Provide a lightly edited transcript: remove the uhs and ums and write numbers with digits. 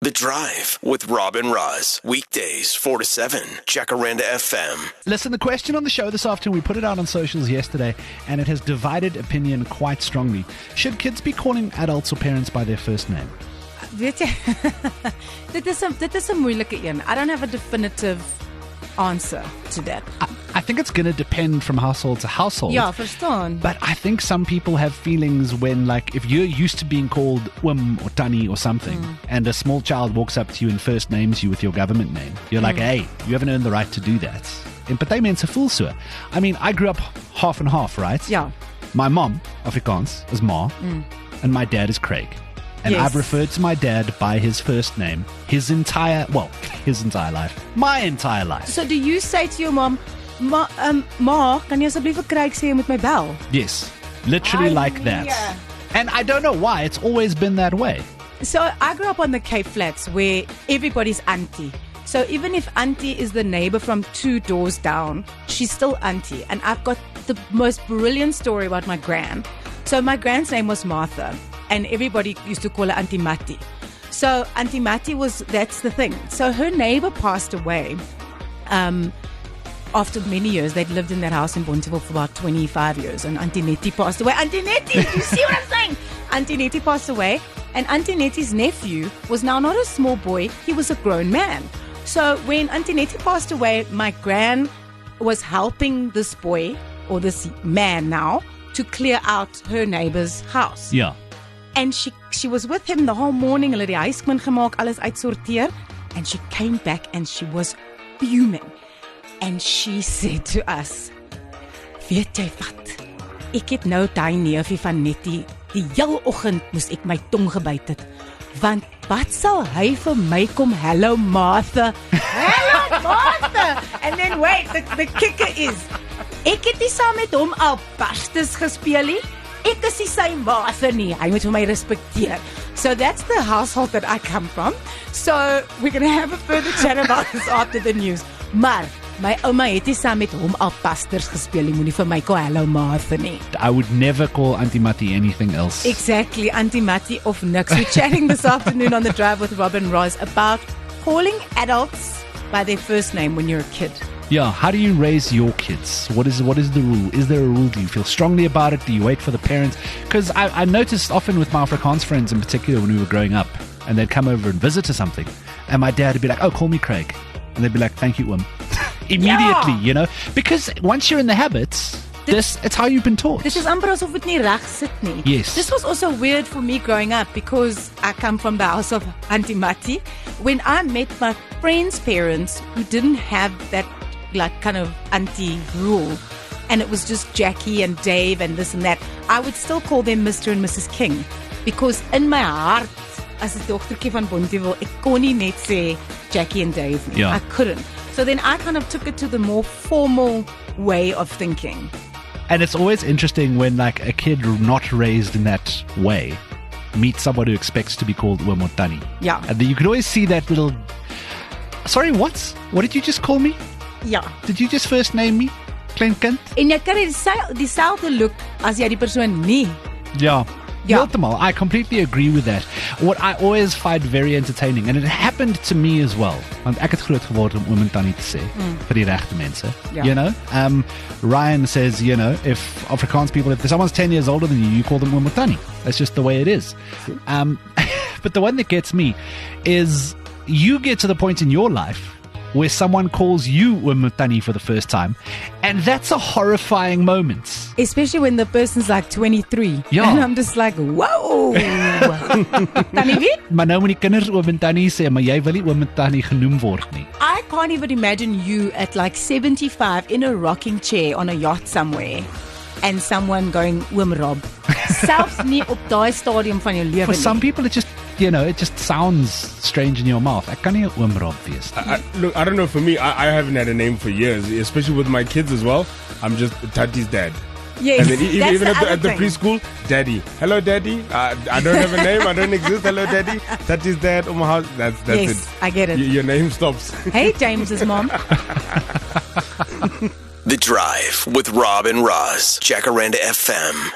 The Drive with Rob and Roz. Weekdays 4 to 7. Jacaranda FM. Listen, the question on the show this afternoon, we put it out on socials yesterday, and it has divided opinion quite strongly. Should kids be calling adults or parents by their first name? Weet jy, dit is 'n moeilike een. I don't have a definitive answer to that. I think it's going to depend from household to household. Ja, verstaan. But I think some people have feelings when, like, if you're used to being called Wim or Tanny or something, and a small child walks up to you and first names you with your government name, you're like, hey, you haven't earned the right to do that. En party mense voel so. I mean, I grew up half and half, right? Ja. My mom, Afrikaans, is Ma, and my dad is Craig. And Yes. I've referred to my dad by his first name his entire life. My entire life. So do you say to your mom, Ma, kan jy asseblief vir Craig sê jy moet my bel? Yes, literally like that. Yeah. And I don't know why, it's always been that way. So I grew up on the Cape Flats where everybody's auntie. So even if auntie is the neighbor from 2 doors down, she's still auntie. And I've got the most brilliant story about my gran. So my gran's name was Martha, and everybody used to call her Auntie Matti. So Auntie Matti that's the thing. So her neighbor passed away after many years. They'd lived in that house in Bonteheuwel for about 25 years, and Auntie Nettie passed away. Auntie Nettie, you see what I'm saying? Auntie Nettie passed away, and Auntie Nettie's nephew was now not a small boy, he was a grown man. So when Auntie Nettie passed away, my gran was helping this boy, or this man now, to clear out her neighbor's house. Yeah. And she was with him the whole morning. Hulle het die huis skoon gemaak, alles uitsorteer. And she came back and she was fuming. And she said to us, weet jy wat? Ek het nou daai neefie van Nettie, die hele oggend moes ek my tong gebyt het. Want wat sal hy vir my kom, hello Martha? Hello Martha! And then wait, the kicker is, ek het nie saam met hom al pastes gespeel nie. Ek is nie sy Martha nie. Hy moet vir my respekteer. So that's the household that I come from. So we're going to have a further chat about this after the news. Maar my ouma het nie saam met hom al pasters gespeel nie. Moenie vir my call hello Martha nie. I would never call Auntie Matti anything else. Exactly, Auntie Matti of nix. We're chatting this afternoon on The Drive with Rob and Roz about calling adults by their first name when you're a kid. Yeah, how do you raise your kids? What is the rule? Is there a rule? Do you feel strongly about it? Do you wait for the parents? Because I noticed often with my Afrikaans friends in particular when we were growing up, and they'd come over and visit or something, and my dad would be like, oh, call me Craig. And they'd be like, thank you, Wim. Immediately, you know? Because once you're in the habits, it's how you've been taught. This is amper asof dit nie reg sit nie. Yes. This was also weird for me growing up because I come from the house of Auntie Matti. When I met my friends' parents who didn't have that like kind of auntie rule, and it was just Jackie and Dave and this and that, I would still call them Mr. and Mrs. King, because in my heart as 'n dogtertjie van Bonteheuwel, ek kon nie net sê Jackie and Dave nie. Yeah. I couldn't. So then I kind of took it to the more formal way of thinking. And it's always interesting when, like, a kid not raised in that way meets someone who expects to be called Wim or Tanny. Yeah. And then you can always see that little, sorry, what did you just call me? Ja. Did you just first name me? Klein kind? En jy kry dieselfde look as jy die persoon nie. Yeah. Yeah. Heeltemal. I completely agree with that. What I always find very entertaining, and it happened to me as well, want ek het groot geword om Wim en Tanny te sê, vir die regte mense. Yeah. You know? Ryan says, you know, if Afrikaans people, if someone's 10 years older than you call them Wim or Tanny. That's just the way it is. But the one that gets me is you get to the point in your life where someone calls you Wim or Tanny for the first time, and that's a horrifying moment. Especially when the person's like 23. Ja. And I'm just like, whoa. Tannie wie? Maar nou moet die kinders Oom en Tannie sê, maar jy wil nie Oom en Tannie genoem word nie. I can't even imagine you at like 75 in a rocking chair on a yacht somewhere and someone going, Wim Rob. Selfs nie op daai stadium van jou lewe For nie. some people, it just, you know, it just sounds strange in your mouth. Ek kan nie 'n Oom Rob wees. Look, I don't know, for me, I haven't had a name for years, especially with my kids as well. I'm just Tati's dad. Yes, And then that's even the at other the thing. preschool, Daddy. Hello, Daddy. I don't have a name. I don't exist. Hello, Daddy. Tati's dad. Oh my house. That's Yes, it. I get it. Your name stops. Hey, James's mom. The Drive with Rob and Roz. Jacaranda FM.